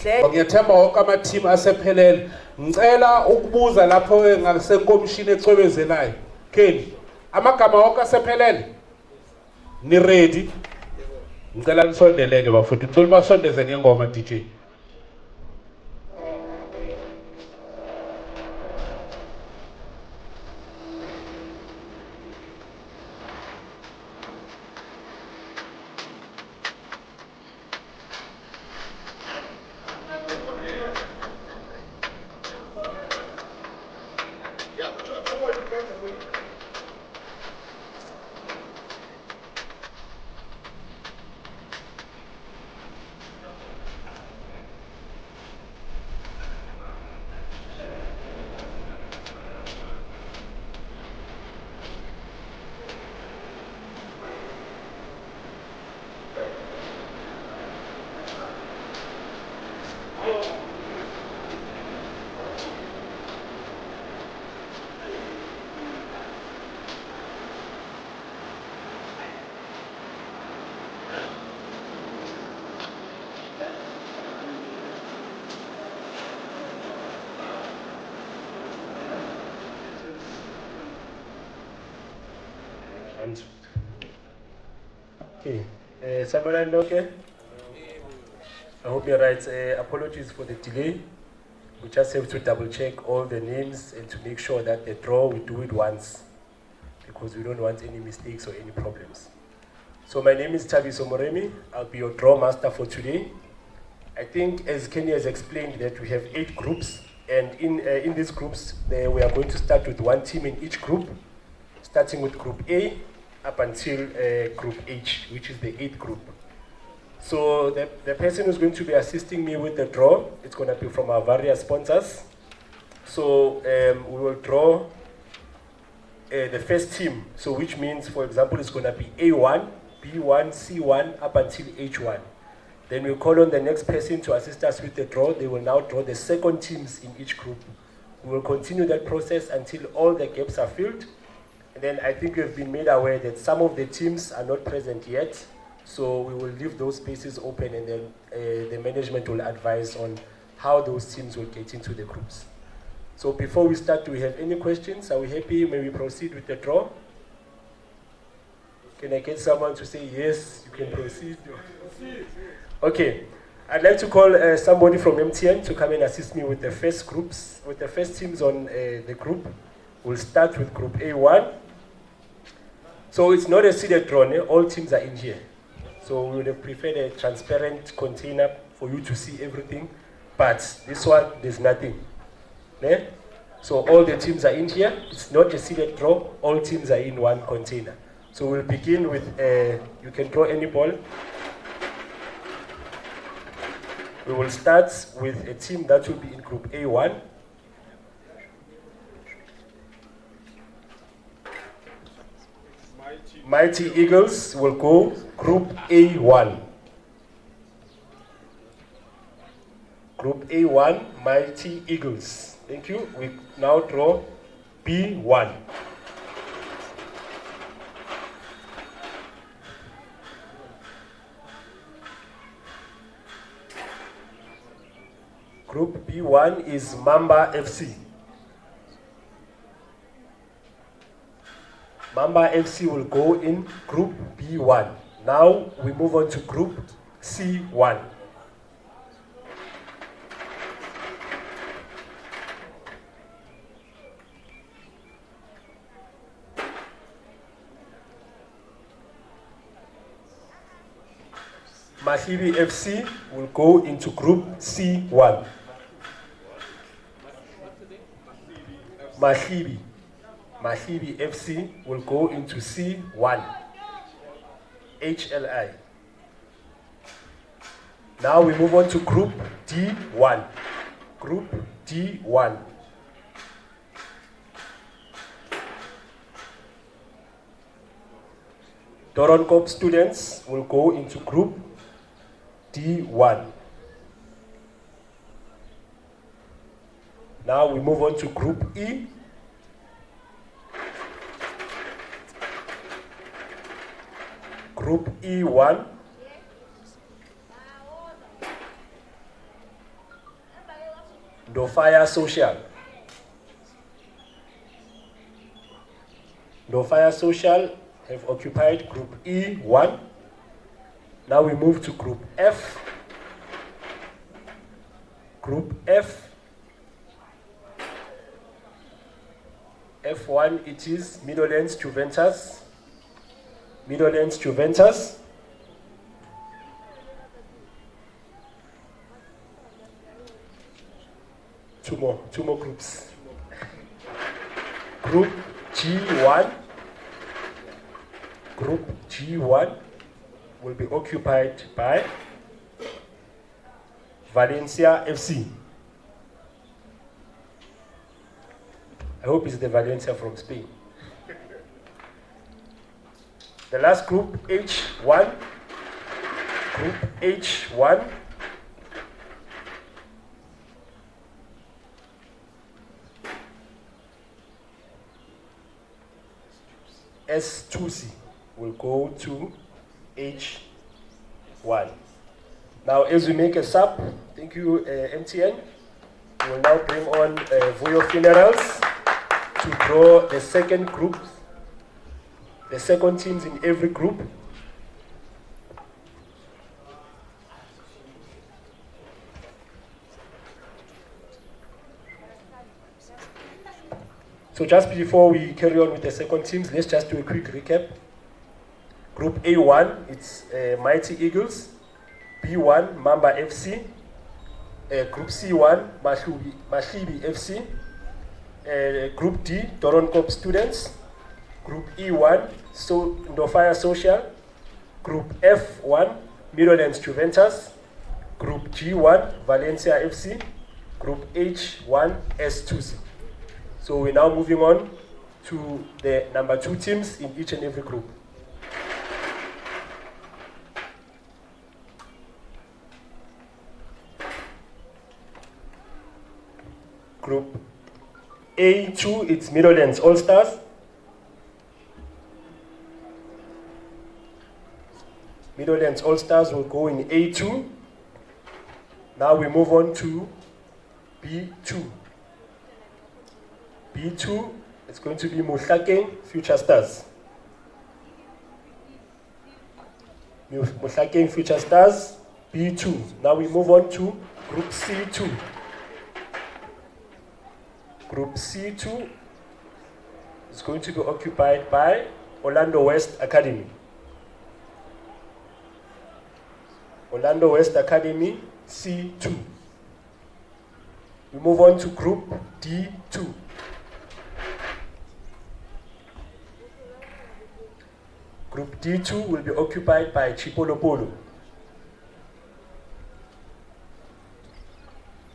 declare. Ngiyethemba wonke ama-team asephelele. Ngicela ukubuza lapho ngasenkomishini ecwebezelayo. Kenny, amagama wonke asephelele? Ni ready? Ngicela nisondeleke bafowethu. Ngicela basondeze ngengoma DJ. Okay, Samuel, okay? I hope you're right. Apologies for the delay. We just have to double check all the names and to make sure that the draw, we do it once because we don't want any mistakes or any problems. So my name is Tabiso Moremi. I'll be your draw master for today. I think as Kenny has explained that we have 8 groups, and in these groups, we are going to start with one team in each group, starting with Group A up until Group H, which is the 8th group. So the person who's going to be assisting me with the draw, it's going to be from our various sponsors. So we will draw the first team, so which means, for example, it's going to be A1, B1, C1, up until H1. Then we'll call on the next person to assist us with the draw. They will now draw the second teams in each group. We will continue that process until all the gaps are filled. And then I think we've been made aware that some of the teams are not present yet. So we will leave those spaces open, and then the management will advise on how those teams will get into the groups. So before we start, do we have any questions? Are we happy? May we proceed with the draw? Can I get someone to say yes, you can proceed? Okay, I'd like to call somebody from MTN to come and assist me with the first groups, with the first teams on the group. We'll start with Group A1. So it's not a seeded draw, all teams are in here. So we would have preferred a transparent container for you to see everything, but this one, there's nothing. Ne? So all the teams are in here. It's not a seeded draw, all teams are in one container. So we'll begin with, you can draw any ball. We will start with a team that will be in Group A1. Mighty Eagles will go Group A1. Group A1, Mighty Eagles. Thank you. We now draw B1. Group B1 is Mamba FC. Mamba FC will go in Group B1. Now we move on to Group C1. Mahlibi FC will go into Group C1. Mahlibi FC will go into C1. HLI. Now we move on to Group D1. Group D1. Doronkop students will go into Group D1. Now we move on to Group E. Group E1. Ndofaya Social. Ndofaya Social have occupied Group E1. Now we move to Group F. Group F. F1, it is Middlelands Juventus. Middlelands Juventus. Two more groups. Group G1. Group G1 will be occupied by Valencia FC. I hope it's the Valencia from Spain. The last group, H1. Group H1. S2C will go to H1. Now, as we make a sub, thank you, MTN. We will now bring on Vuyo Funerals to draw the second group, the second teams in every group. So just before we carry on with the second teams, let's just do a quick recap. Group A1, it's Mighty Eagles. B1, Mamba FC. Group C1, Mahlibi FC. Group D, Doronkop Students. Group E1, Ndofaya Social. Group F1, Middlelands Juventus. Group G1, Valencia FC. Group H1, S2C. So we're now moving on to the number 2 teams in each and every group. Group A2, it's Middlelands All-Stars. Middlelands All-Stars will go in A2. Now we move on to B2. B2, it's going to be Mohlakeng Future Stars. Mohlakeng Future Stars, B2. Now we move on to Group C2. Group C2 is going to be occupied by Orlando West Academy. Orlando West Academy, C2. We move on to Group D2. Group D2 will be occupied by Chipolopolo.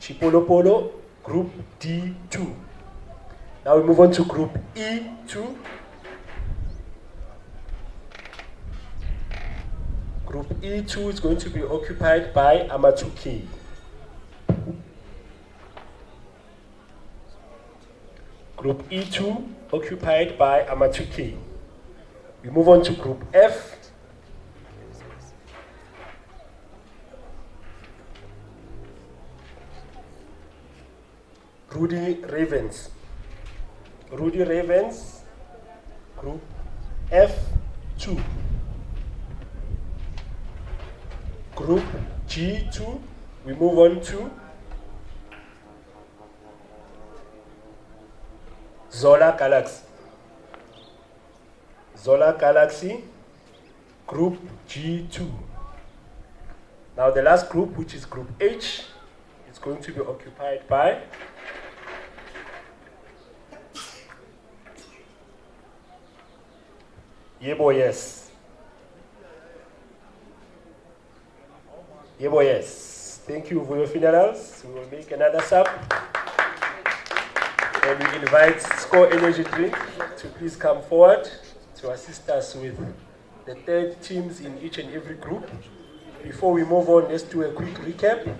Chipolopolo, Group D2. Now we move on to Group E2. Group E2 is going to be occupied by Amatuki. Group E2 occupied by Amatuki. We move on to Group F. Rudy Ravens. Rudy Ravens, Group F2. Group G2, we move on to Zola Galaxy. Zola Galaxy, Group G2. Now the last group, which is Group H, is going to be occupied by Yebo Yes. Yebo Yes. Thank you for your funerals. We will make another sub. And we invite Score Energy Drink to please come forward to assist us with the third teams in each and every group. Before we move on, let's do a quick recap.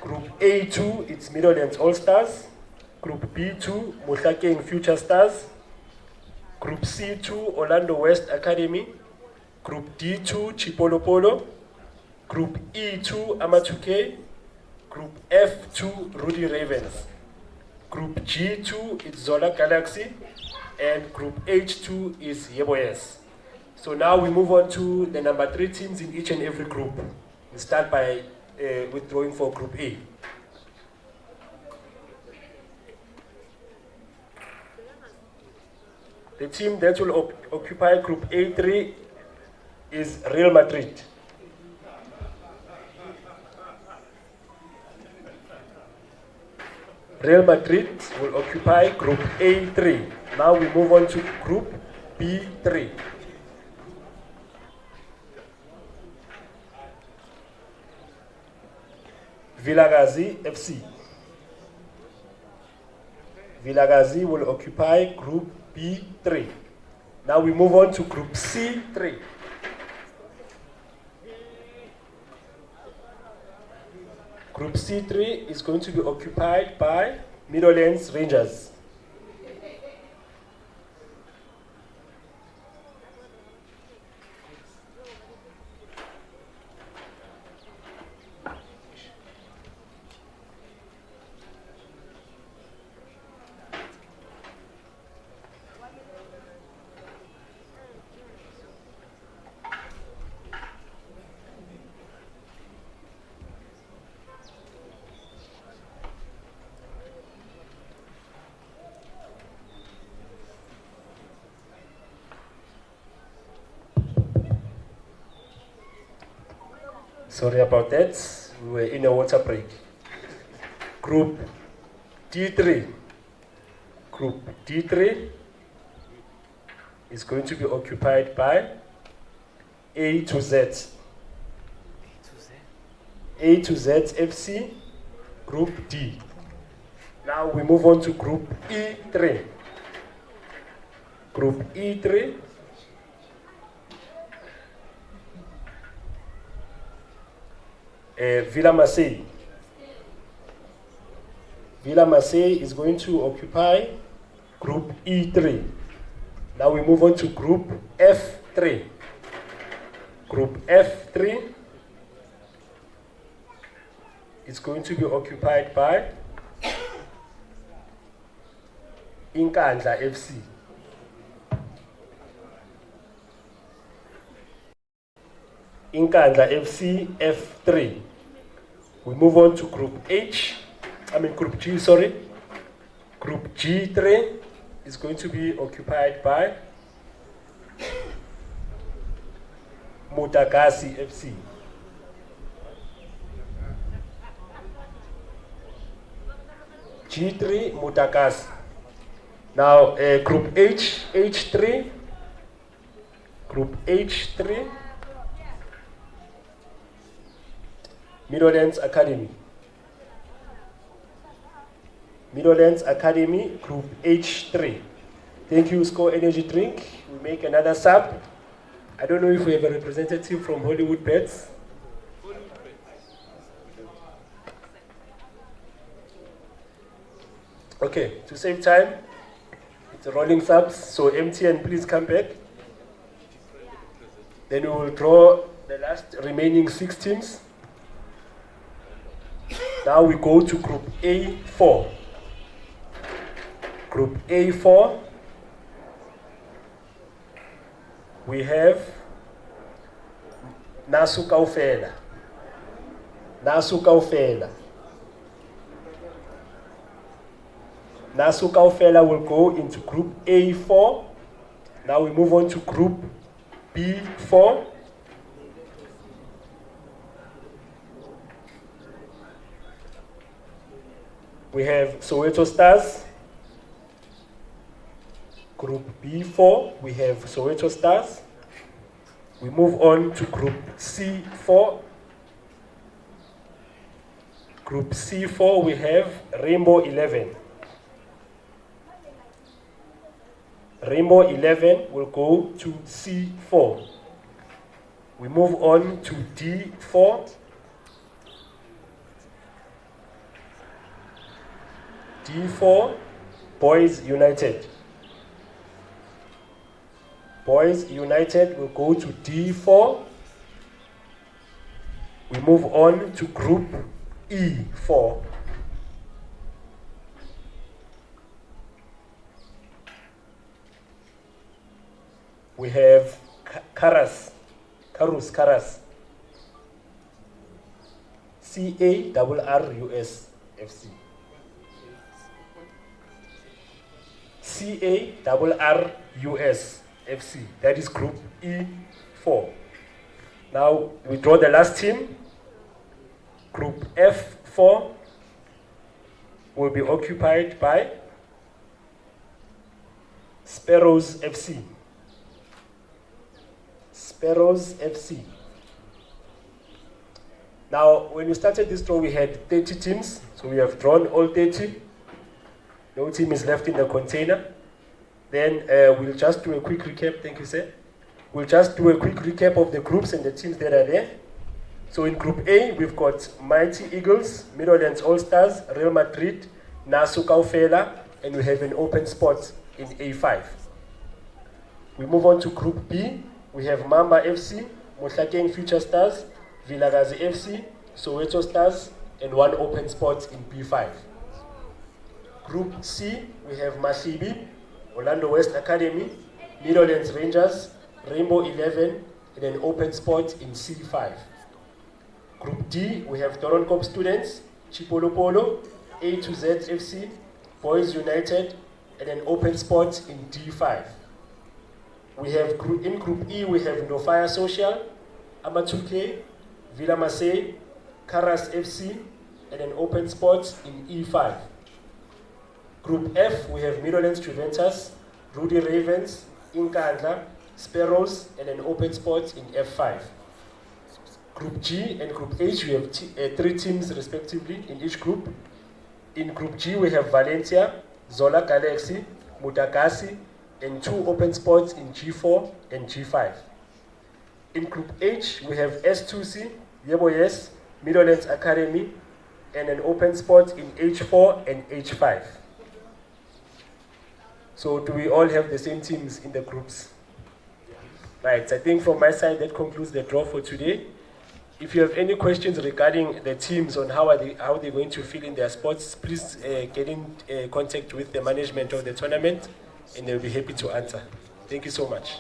Group A2, it's Middlelands All-Stars. Group B2, Mohlakeng Future Stars. Group C2, Orlando West Academy. Group D2, Chipolopolo. Group E2, Amatuke. Group F2, Rudy Ravens. Group G2 is Zola Galaxy. And Group H2 is Yeboyes. So now we move on to the number 3 teams in each and every group. We start by withdrawing for Group A. The team that will occupy Group A3 is Real Madrid. Real Madrid will occupy Group A3. Now we move on to Group B3. Vilagazi FC. Vilagazi will occupy Group B3. Now we move on to Group C3. Group C3 is going to be occupied by Meadowlands Rangers. Sorry about that, we were in a water break. Group D3. Group D3 is going to be occupied by A to Z. A to Z FC, Group D. Now we move on to Group E3. Group E3 Villa Marseille. Villa Marseille is going to occupy Group E3. Now we move on to Group F3. Group F3 is going to be occupied by Inkandla FC. Inkandla FC F3. We move on to Group Group G, sorry. Group G3 is going to be occupied by Mutagasi FC. G3, Mutagasi. Now, Group H3. Group H3. Meadowlands Academy. Meadowlands Academy, Group H3. Thank you, Score Energy Drink. We make another sub. I don't know if we have a representative from Hollywood Bets. Okay, to save time, it's a rolling subs, so MTN, please come back. Then we will draw the last remaining 6 teams. Now we go to Group A4. Group A4, we have Nasu Kaufela. Nasu Kaufela. Nasu Kaufela will go into Group A4. Now we move on to Group B4. We have Soweto Stars. Group B4, we have Soweto Stars. We move on to Group C4. Group C4, we have Rainbow 11. Rainbow 11 will go to C4. We move on to D4. D4, Boys United. Boys United will go to D4. We move on to Group E4. We have Karus. CARRUS FC. CARRUS FC. That is Group E4. Now we draw the last team. Group F4 will be occupied by Sparrows FC. Sparrows FC. Now, when we started this draw, we had 30 teams, so we have drawn all 30. No team is left in the container. Then we'll just do a quick recap. Thank you, sir. We'll just do a quick recap of the groups and the teams that are there. So in Group A, we've got Mighty Eagles, Middlelands All-Stars, Real Madrid, Nasu Kaufela, and we have an open spot in A5. We move on to Group B. We have Mamba FC, Mohlakeng Future Stars, Vilakazi FC, Soweto Stars, and one open spot in B5. Group C, we have Mahlibi, Orlando West Academy, Middlelands Rangers, Rainbow 11, and an open spot in C5. Group D, we have Toronto Students, Chipolo Polo, A to Z FC, Boys United, and an open spot in D5. We have in Group E, we have Nofire Social, Amatuke, Villa Marseille, Karas FC, and an open spot in E5. Group F, we have Middlelands Juventus, Rudy Ravens, Inkandla, Sparrows, and an open spot in F5. Group G and Group H, we have 3 teams respectively in each group. In Group G, we have Valencia, Zola Galaxy, Mutagasi, and 2 open spots in G4 and G5. In Group H, we have S2C, Yebo Yes, Middlelands Academy, and an open spot in H4 and H5. So do we all have the same teams in the groups? Right, I think from my side that concludes the draw for today. If you have any questions regarding the teams on how they're going to fill in their spots, please get in contact with the management of the tournament and they'll be happy to answer. Thank you so much.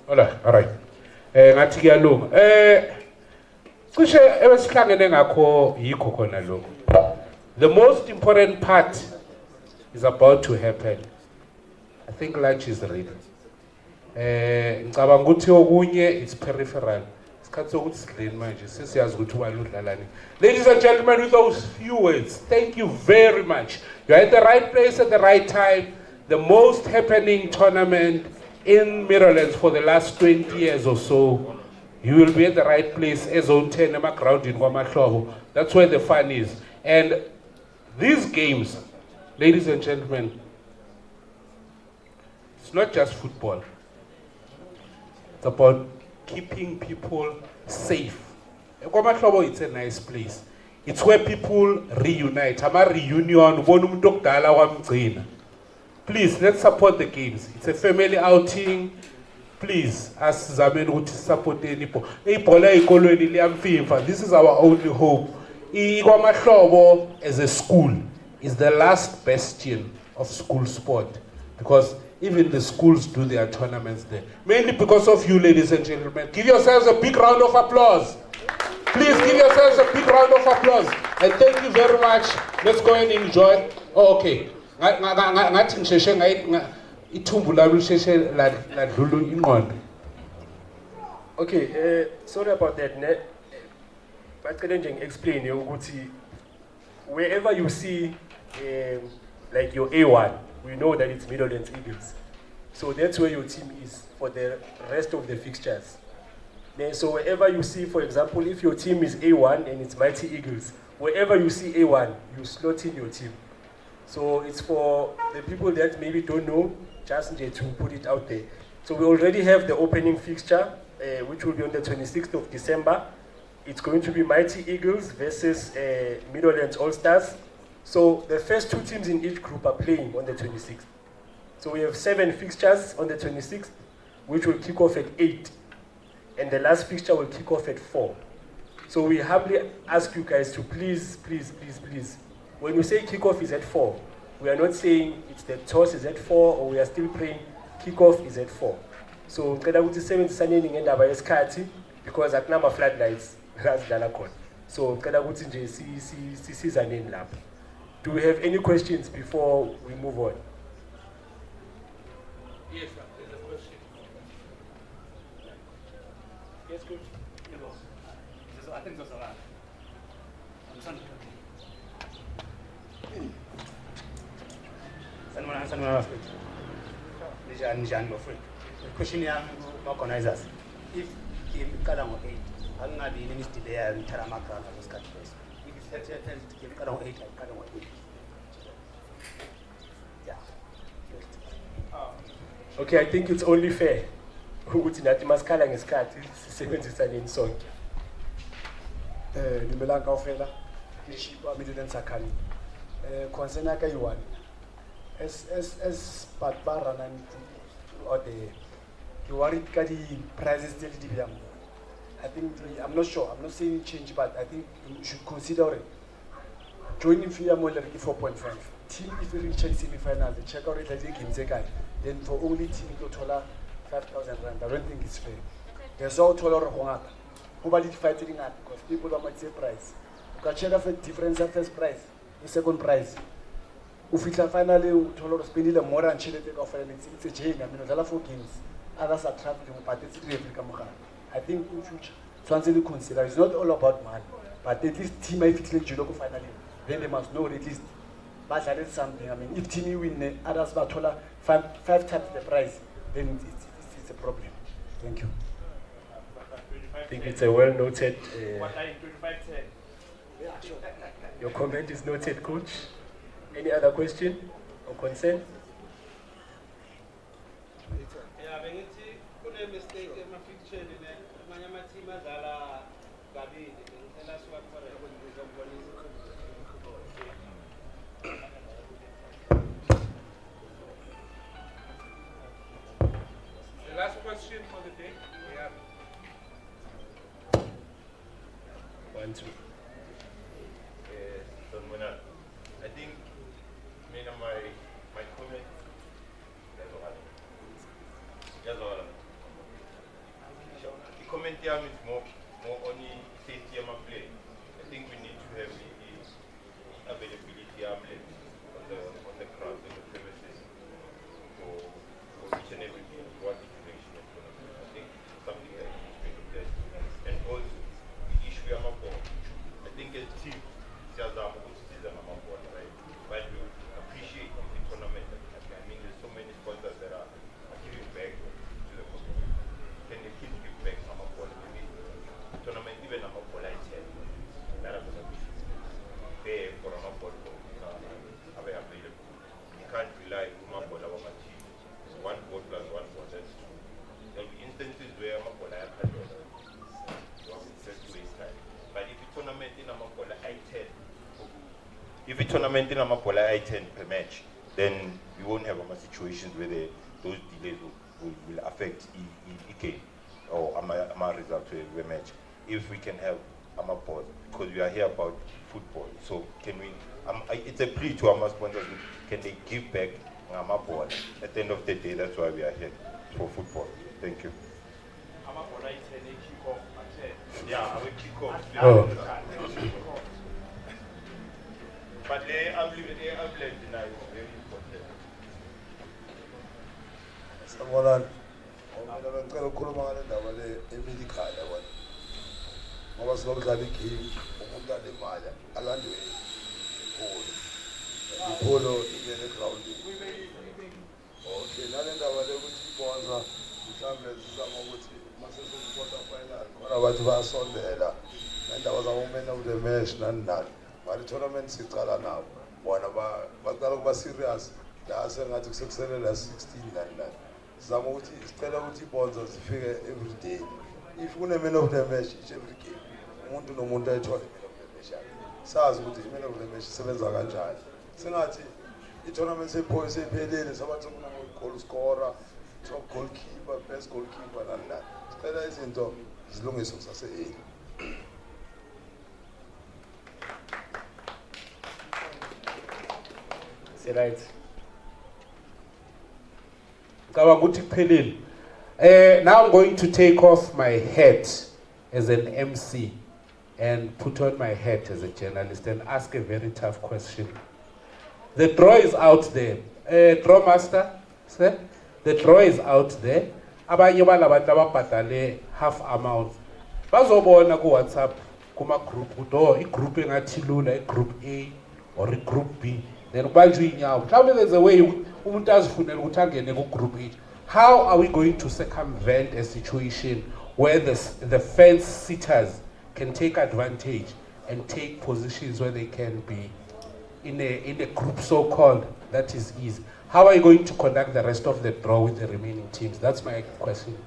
Hello? All right. Ngathi kuyalunga. Cishe ebesihlangene ngakho yikho khona lo. The most important part is about to happen. I think lunch is ready. Ngicabanga ukuthi okunye it's peripheral. Ladies and gentlemen, with those few words, thank you very much. You're at the right place at the right time. The most happening tournament in Middlelands for the last 20 years or so. You will be at the right place as Zone 10 ground in KwaMahlobo. That's where the fun is. And these games, ladies and gentlemen, it's not just football. It's about keeping people safe. KwaMahlobo, it's a nice place. It's where people reunite. Ama reunion, please, let's support the games. It's a family outing. Please, as Zamen would support people. This is our only hope. KwaMahlobo as a school is the last bastion of school sport, because even the schools do their tournaments there. Mainly because of you, ladies and gentlemen. Give yourselves a big round of applause. Please give yourselves a big round of applause. And thank you very much. Let's go and enjoy. Oh, okay. Okay, sorry about that. But can I explain? Wherever you see like your A1, we know that it's Middlelands Eagles. So that's where your team is for the rest of the fixtures. Then, so wherever you see, for example, if your team is A1 and it's Mighty Eagles, wherever you see A1, you slot in your team. So it's for the people that maybe don't know, just to put it out there. So we already have the opening fixture, which will be on the 26th of December. It's going to be Mighty Eagles versus Middlelands All-Stars. So the first two teams in each group are playing on the 26th. So we have 7 fixtures on the 26th, which will kick off at 8. And the last fixture will kick off at 4. So we humbly ask you guys to please, when we say kickoff is at 4, we are not saying it's the toss is at 4 or we are still praying kickoff is at 4. So ngicela ukuthi sisebenzisane ngendaba yesikhathi because akunama floodlights azidlala khona. So ngicela ukuthi nje sisizaneni lapho. Do we have any questions before we move on? Yes, sir. There's a question. Yes, coach. I think that's a lot. The question here, organizers, if game Kalango 8, I'm not being any delay and Taramaka and those countries. If it's game Kalango 8, Kalango 8. Yeah. Okay, I think it's only fair. Ukuthi nathi masikhala ngesikhathi sisebenzisane sonke. Dumelang kaofela leadership of Middlelands Academy. Concern ya ka one. As part ba ranang or the worried ka di prizes tse di biyang. I think I'm not sure. I'm not saying change, but I think you should consider it. Joining fee mo le 4.5. Team if you reach semi-final, the check out rate like games then for only team to tola 5,000 rand. I don't think it's fair. There's all tolerant hongata. Nobody fighting at because people are much price. You can check out difference of first price, the second price. If it's finally tolerant spending more than Chile take off and it's a chain. I mean, there's a lot of 4 games. Others are traveling, but it's really I think in future, Swansea consider it's not all about money, but at least team I fix like Juloco finally, then they must know at least. But that is something. I mean, if team win, others but five times the price, then it's a problem. Thank you. I think it's a well noted. What line 2510? Your comment is noted, coach. Any other question or concern? Yeah, bengithi kune mistake emafiction ne amanye ama team adlala kabili ngicela siwakhore ngizobonisa. The last question for the day. Yeah. 1, 2. I think my comment the comment here is more on the safety of my play. I think we need to have the availability of on the ground and the premises for each and every game, what the duration of tournament. I think something that needs to be looked at. And also the issue of my ball. I think as a team, right? But we appreciate the tournament. I mean, there's so many sponsors that are giving back to the community. Can the kids give back some of what we need? Tournament, even a ball I tell you. That is fair for a ball available. You can't rely on a ball of a team. It's 1 ball plus 1 ball, that's true. There will be instances where a ball I have to waste time. But if a tournament in a ball I tell, if a tournament in Amapola I-10 per match, then we won't have situations where those delays will affect EK or Ama result to a match. If we can have Amapola, because we are here about football, so can we? It's a plea to our sponsors. Can they give back Amapola? At the end of the day, that's why we are here for football. Thank you. Amapola is a kick off. Yeah, I will kick off. Oh. But the ambulance is very important. Sanibonani. Ngicela ukukhuluma ngale ndaba le emedical yabona. Ngoba sinokudlala igame umuntu anemali alandwe iholo. ipolo ingene egroundini. Okay, nale ndaba lokuthi ibonza mhlawumbe sizama ukuthi masesokupota final khona abantu bayasondela nendaba zabo-man of the match nani nani mali tournament sicala nabo bona baqala ukuba serious la sengathi kusekusele la 16 nani nani sizama ukuthi sicela ukuthi ibonza zifike every day if kune-man of the match each every game umuntu nomuntu ayithole i-man of the match yakhe sazi ukuthi i-man of the match isebenza kanjani singathi i-tournament seyiphelele sabathi goal scorer, top goalkeeper, best goalkeeper, nani nani sicela izinto zilungiswe kusase-early. Right. Now I'm going to take off my hat as an MC and put on my hat as a journalist and ask a very tough question. The draw is out there. Draw master, sir? The draw is out there. Abanye balabantu ababhadale half amount. Bazobona ku WhatsApp kuma group ukuthi igroup engathi lula igroup A or igroup B. Then kubanjwe inyawo. Mhlawumbe there's a way umuntu azifunela ukuthi angene ku group A. How are we going to circumvent a situation where the fence sitters can take advantage and take positions where they can be in a group so-called that is easy? How are you going to conduct the rest of the draw with the remaining teams? That's my question.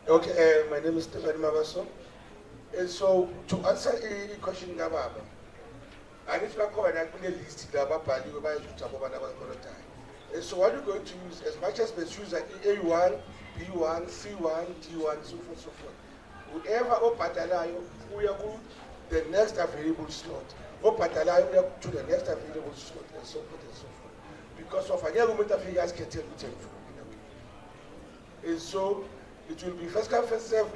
Okay, my name is Stephen Mabaso. And so, to answer a question, Gababa, I need to go and actually list the Gababa, you buy the and so, what are you going to use? As much as the shoes like A1, B1, C1, D1, so forth, so forth. Whoever Opatalayo, we are good, the next available slot. Opatalayo, we are to the next available slot, and so forth and so forth. Because of an element of figures can tell you in a way. And so, it will be first come, first serve,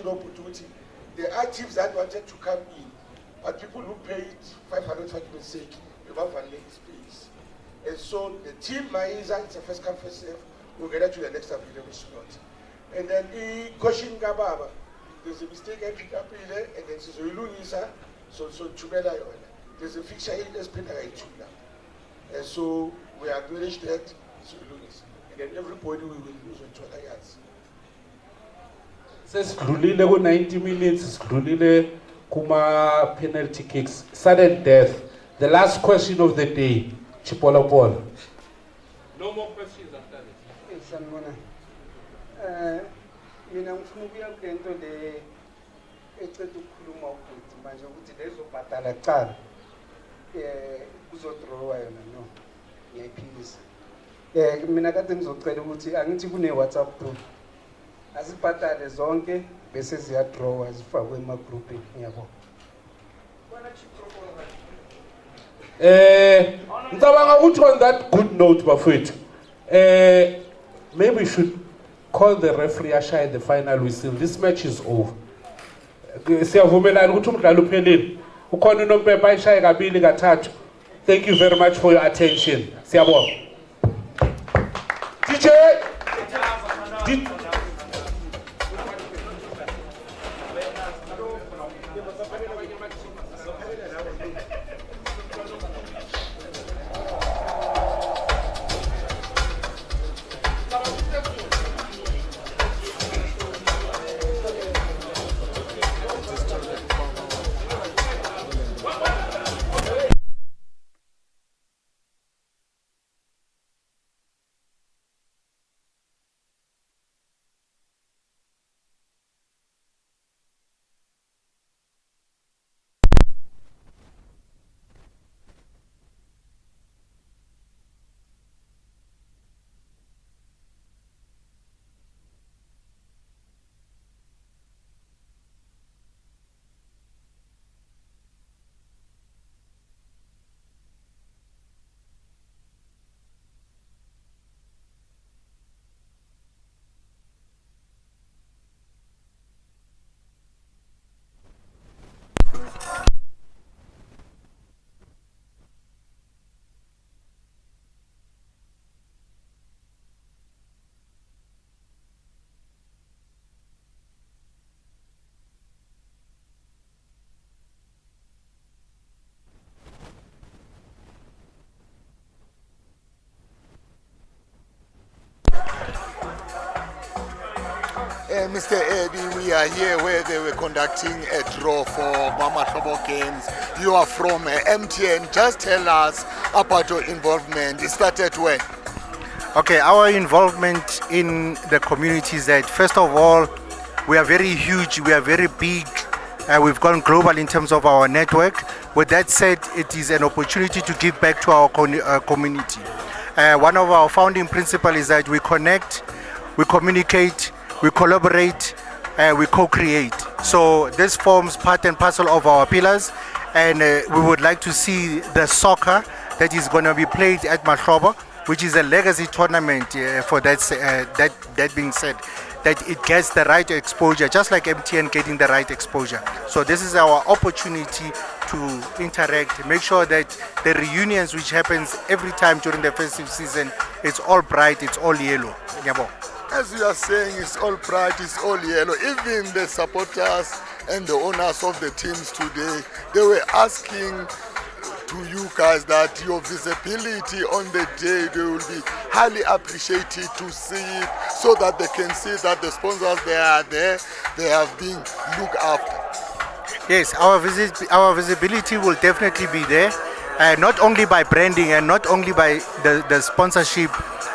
opportunity. There are teams that wanted to come in, but people who paid 500 for the sake, they want to make space. And so the team Maiza, it's a first come, first serve, we'll get to the next available slot. And then the Koshin Gababa, there's a mistake I pick up here, and then there's a Lunisa, so Chubela, there's a fixture in the spinner now. And so we acknowledge that, so Lunis. And then everybody will lose on 2 yards. Says Glulile go 90 minutes, Glulile Kuma penalty kicks, sudden death. The last question of the day, Chipola Paul. No more questions after this. Sanibona. Mina ngifuna ukuya kulento le eceda ukukhuluma ukuthi manje ukuthi lezobhadala kuqala kuzodrowa yona no ngiyayiphikisa. Mina kade ngizocela ukuthi angithi kune WhatsApp group azibhadale zonke bese ziyadrowa zifakwe emagroupini ngiyabona. Ngicabanga ukuthi on that good note bafethu maybe we should call the referee ashaye the final whistle. This match is over. Siyavumelana ukuthi umdlalo uphelile. Ukhona unompepa ayishaye kabili kathathu. Thank you very much for your attention. Siyabonga. DJ Mr. Eddie, we are here where they were conducting a draw for KwaMahlobo Games. You are from MTN. Just tell us about your involvement. It started when? Okay, our involvement in the community is that, first of all, we are very huge, we are very big, we've gone global in terms of our network. With that said, it is an opportunity to give back to our community. One of our founding principles is that we connect, we communicate, we collaborate, we co-create. So this forms part and parcel of our pillars, and we would like to see the soccer that is going to be played at Mahlobo, which is a legacy tournament. For that being said, that it gets the right exposure, just like MTN getting the right exposure. So this is our opportunity to interact, make sure that the reunions which happens every time during the festive season, it's all bright, it's all yellow. As you are saying, it's all bright, it's all yellow. Even the supporters and the owners of the teams today, they were asking to you guys that your visibility on the day, they will be highly appreciated to see it, so that they can see that the sponsors, they are there, they have been looked after. Yes, our visibility will definitely be there, not only by branding and not only by the sponsorship.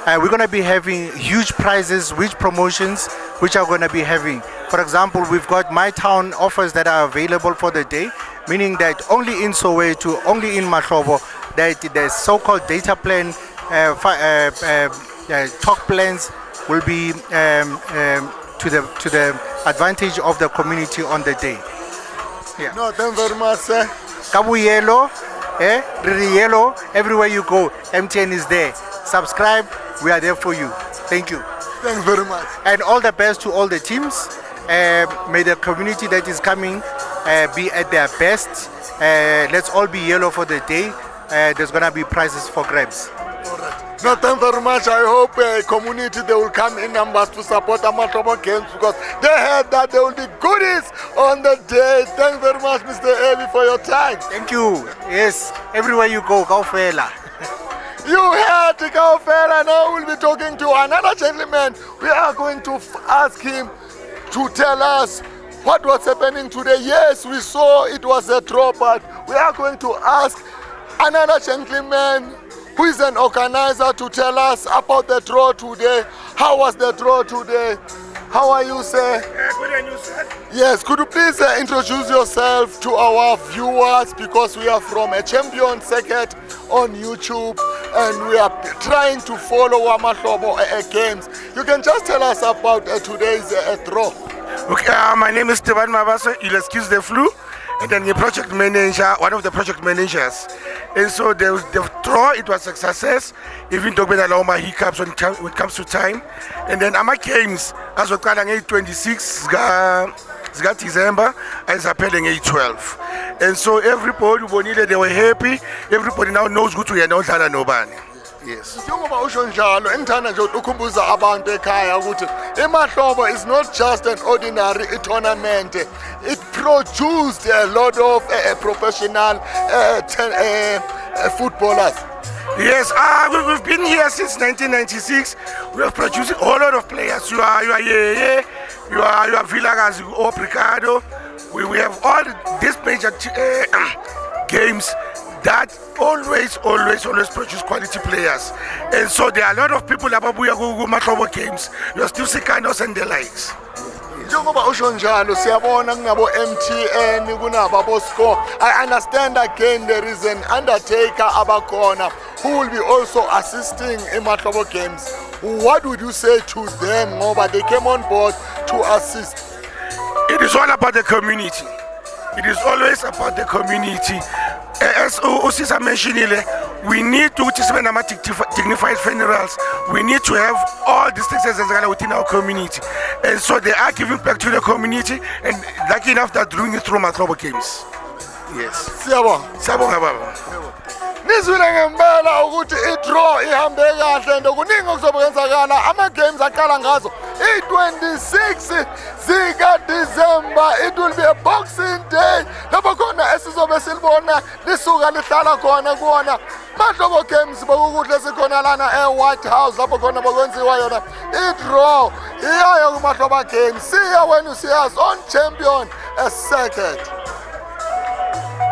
We're going to be having huge prizes, huge promotions, which are going to be having. For example, we've got My Town offers that are available for the day, meaning that only in Soweto, only in Mahlobo, that the so-called data plan, talk plans will be to the advantage of the community on the day. Yeah. No, thank you very much, sir. Kabu yellow, yellow, everywhere you go, MTN is there. Subscribe, we are there for you. Thank you. Thank you very much. And all the best to all the teams. May the community that is coming be at their best. Let's all be yellow for the day. There's going to be prizes for grabs. All right. No, thank you very much. I hope community, they will come in numbers to support Mahlobo Games, because they heard that there will be goodies on the day. Thank you very much, Mr. Evi, for your time. Thank you. Yes, everywhere you go, Kaufela. You heard Kaufela. Now we'll be talking to another gentleman. We are going to ask him to tell us what was happening today. Yes, we saw it was a draw, but we are going to ask another gentleman who is an organizer to tell us about the draw today. How was the draw today? How are you, sir? Good, and you, sir? Yes, could you please introduce yourself to our viewers, because we are from a champion circuit on YouTube and we are trying to follow KwaMahlobo games. You can just tell us about today's draw. Okay, my name is KwaMahlobo. You'll excuse the flu. And then the project manager, one of the project managers. And so the draw, it was a success, even though we had a lot of hiccups when it comes to time. And then our games, as we're calling 26 December, as appealing 12. And so everybody, they were happy. Everybody now knows good to hear, no than nobody. Yes. Njengoba usho njalo, engithanda nje ukukhumbuza abantu ekhaya ukuthi iMahlobo is not just an ordinary tournament. It produced a lot of professional footballers. Yes, we've been here since 1996. We have produced a whole lot of players. You are Yeye, you are Villagaz, or Bricado. We have all these major games that always produce quality players. And so there are a lot of people about KwaMahlobo Games. You are still Sikanos and the likes. Njengoba usho njalo, siyabona kunabo MTN, kunabo Score. I understand again there is an undertaker abakhona who will be also assisting in KwaMahlobo Games. What would you say to them, ngoba they came on board to assist? It is all about the community. It is always about the community. As Osisa mentioned, we need to dignified funerals. We need to have all these things within our community. And so they are giving back to the community, and lucky enough that doing it through KwaMahlobo Games. Yes. Siyabonga baba. Nizwile ngempela ukuthi i-draw ihambe kahle and okuningi okuzokwenzakala. Ama-games aqala ngazo i-26 zika-December. It will be a boxing day lapho khona esizobe silibona lisuka lihlala khona kuwona KwaMahlobo Games bokukuhle sikhona lana e-White House lapho khona bokwenziwa yona i-draw iyayo KwaMahlobo Games. See you when you see us on champion a second.